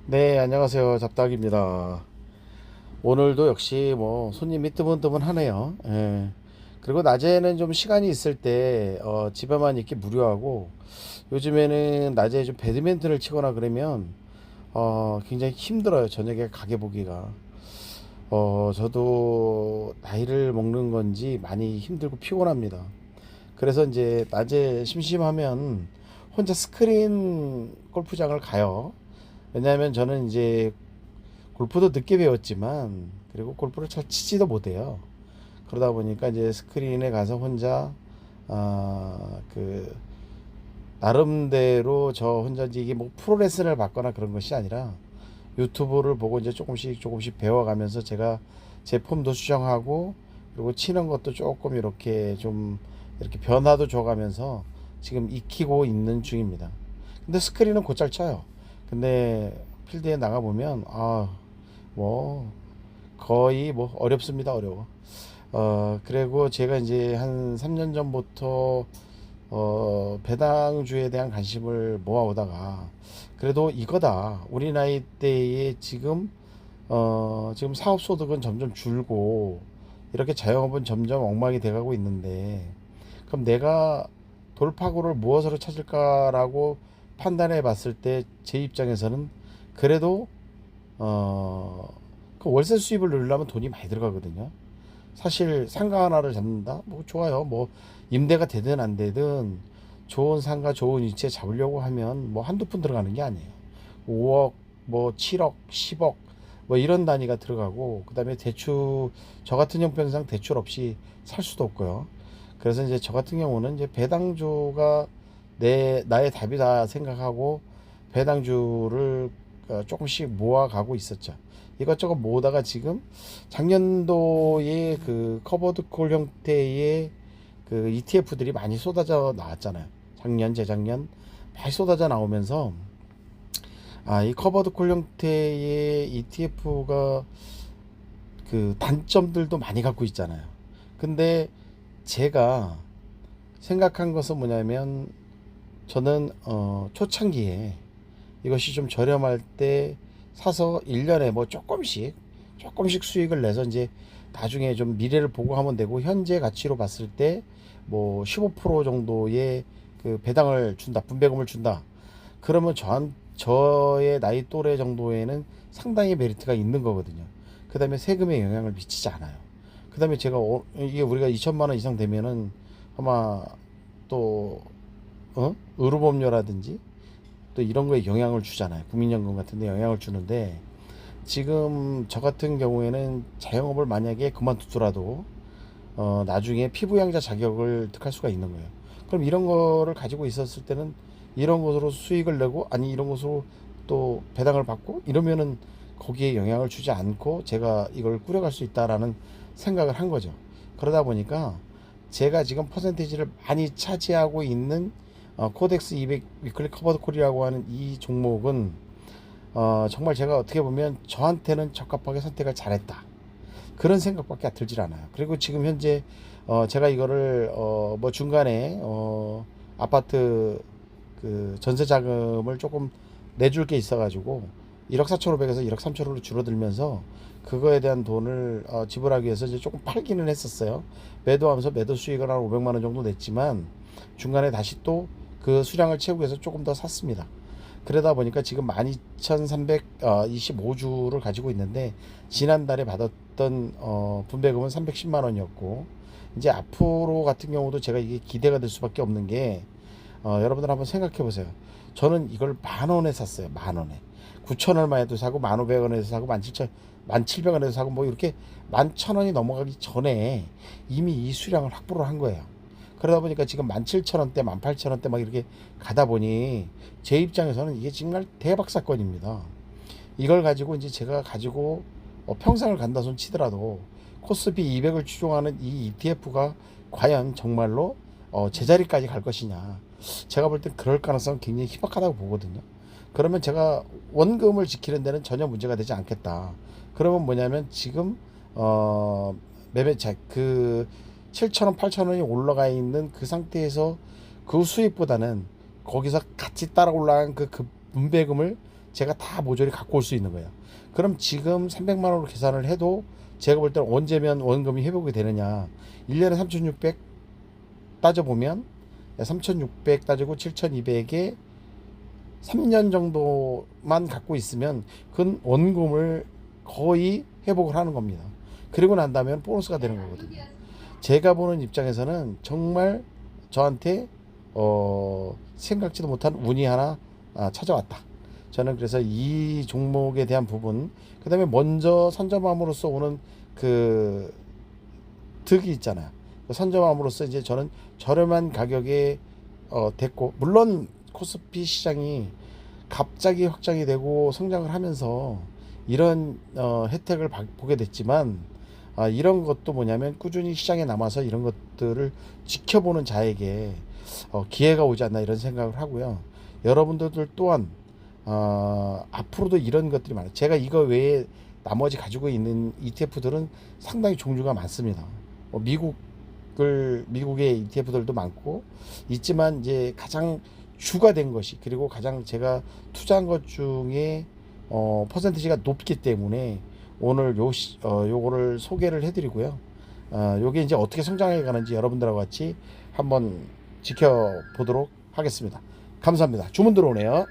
네, 안녕하세요. 잡닥입니다. 오늘도 역시 뭐 손님이 뜨문뜨문하네요. 예. 그리고 낮에는 좀 시간이 있을 때 집에만 있기 무료하고, 요즘에는 낮에 좀 배드민턴을 치거나 그러면 굉장히 힘들어요. 저녁에 가게 보기가. 저도 나이를 먹는 건지 많이 힘들고 피곤합니다. 그래서 이제 낮에 심심하면 혼자 스크린 골프장을 가요. 왜냐하면 저는 이제 골프도 늦게 배웠지만, 그리고 골프를 잘 치지도 못해요. 그러다 보니까 이제 스크린에 가서 혼자 그 나름대로 저 혼자 이제 이게 뭐 프로 레슨을 받거나 그런 것이 아니라 유튜브를 보고 이제 조금씩 조금씩 배워가면서 제가 제 폼도 수정하고, 그리고 치는 것도 조금 이렇게 좀 이렇게 변화도 줘가면서 지금 익히고 있는 중입니다. 근데 스크린은 곧잘 쳐요. 근데 필드에 나가 보면 뭐 거의 뭐 어렵습니다. 어려워. 그리고 제가 이제 한 3년 전부터 배당주에 대한 관심을 모아오다가, 그래도 이거다. 우리 나이 대에 지금 사업 소득은 점점 줄고 이렇게 자영업은 점점 엉망이 돼가고 있는데, 그럼 내가 돌파구를 무엇으로 찾을까라고 판단해 봤을 때 제 입장에서는 그래도 그 월세 수입을 늘리려면 돈이 많이 들어가거든요. 사실 상가 하나를 잡는다? 뭐 좋아요. 뭐 임대가 되든 안 되든 좋은 상가 좋은 위치에 잡으려고 하면 뭐 한두 푼 들어가는 게 아니에요. 5억, 뭐 7억, 10억 뭐 이런 단위가 들어가고, 그다음에 대출, 저 같은 형편상 대출 없이 살 수도 없고요. 그래서 이제 저 같은 경우는 이제 배당주가 나의 답이다 생각하고 배당주를 조금씩 모아가고 있었죠. 이것저것 모으다가 지금 작년도에 그 커버드 콜 형태의 그 ETF들이 많이 쏟아져 나왔잖아요. 작년, 재작년 많이 쏟아져 나오면서 이 커버드 콜 형태의 ETF가 그 단점들도 많이 갖고 있잖아요. 근데 제가 생각한 것은 뭐냐면, 저는 초창기에 이것이 좀 저렴할 때 사서 1년에 뭐 조금씩 수익을 내서 이제 나중에 좀 미래를 보고 하면 되고, 현재 가치로 봤을 때 뭐 15% 정도의 그 배당을 준다, 분배금을 준다. 그러면 저의 나이 또래 정도에는 상당히 메리트가 있는 거거든요. 그 다음에 세금에 영향을 미치지 않아요. 그 다음에 제가 이게 우리가 2천만 원 이상 되면은 아마 또 의료보험료라든지 또 이런 거에 영향을 주잖아요. 국민연금 같은 데 영향을 주는데, 지금 저 같은 경우에는 자영업을 만약에 그만두더라도 나중에 피부양자 자격을 득할 수가 있는 거예요. 그럼 이런 거를 가지고 있었을 때는 이런 것으로 수익을 내고, 아니 이런 것으로 또 배당을 받고 이러면은 거기에 영향을 주지 않고 제가 이걸 꾸려갈 수 있다라는 생각을 한 거죠. 그러다 보니까 제가 지금 퍼센테이지를 많이 차지하고 있는 코덱스 200 위클리 커버드 콜이라고 하는 이 종목은 정말 제가 어떻게 보면 저한테는 적합하게 선택을 잘했다, 그런 생각밖에 들질 않아요. 그리고 지금 현재 제가 이거를 뭐 중간에 아파트 그 전세 자금을 조금 내줄 게 있어가지고 1억 4천5백에서 1억 3천으로 줄어들면서 그거에 대한 돈을 지불하기 위해서 이제 조금 팔기는 했었어요. 매도하면서 매도 수익을 한 500만 원 정도 냈지만, 중간에 다시 또 그 수량을 채우기 위해서 조금 더 샀습니다. 그러다 보니까 지금 12,325주를 가지고 있는데, 지난달에 받았던 분배금은 310만 원이었고, 이제 앞으로 같은 경우도 제가 이게 기대가 될 수밖에 없는 게, 여러분들 한번 생각해 보세요. 저는 이걸 만 원에 샀어요. 만 원에. 9천 얼마에도 사고 1,500원에도 사고 17,700원에도 사고 뭐 이렇게 11,000원이 넘어가기 전에 이미 이 수량을 확보를 한 거예요. 그러다 보니까 지금 17,000원대, 18,000원대 막 이렇게 가다 보니 제 입장에서는 이게 정말 대박 사건입니다. 이걸 가지고 이제 제가 가지고 평생을 간다 손 치더라도 코스피 200을 추종하는 이 ETF가 과연 정말로 제자리까지 갈 것이냐, 제가 볼 땐 그럴 가능성은 굉장히 희박하다고 보거든요. 그러면 제가 원금을 지키는 데는 전혀 문제가 되지 않겠다. 그러면 뭐냐면 지금 매매차 그 7,000원, 8,000원이 올라가 있는 그 상태에서 그 수익보다는 거기서 같이 따라 올라간 그 분배금을 제가 다 모조리 갖고 올 수 있는 거예요. 그럼 지금 300만 원으로 계산을 해도 제가 볼 때는 언제면 원금이 회복이 되느냐. 1년에 3,600 따져보면 3,600 따지고 7,200에 3년 정도만 갖고 있으면 그 원금을 거의 회복을 하는 겁니다. 그리고 난 다음에 보너스가 되는 거거든요. 제가 보는 입장에서는 정말 저한테 생각지도 못한 운이 하나 찾아왔다. 저는 그래서 이 종목에 대한 부분, 그 다음에 먼저 선점함으로써 오는 그 득이 있잖아요. 그 선점함으로써 이제 저는 저렴한 가격에 됐고, 물론 코스피 시장이 갑자기 확장이 되고 성장을 하면서 이런 혜택을 보게 됐지만, 이런 것도 뭐냐면 꾸준히 시장에 남아서 이런 것들을 지켜보는 자에게 기회가 오지 않나 이런 생각을 하고요. 여러분들 또한 앞으로도 이런 것들이 많아요. 제가 이거 외에 나머지 가지고 있는 ETF들은 상당히 종류가 많습니다. 미국의 ETF들도 많고 있지만, 이제 가장 주가 된 것이, 그리고 가장 제가 투자한 것 중에 퍼센티지가 높기 때문에 오늘 요거를 소개를 해드리고요. 요게 이제 어떻게 성장해 가는지 여러분들하고 같이 한번 지켜보도록 하겠습니다. 감사합니다. 주문 들어오네요.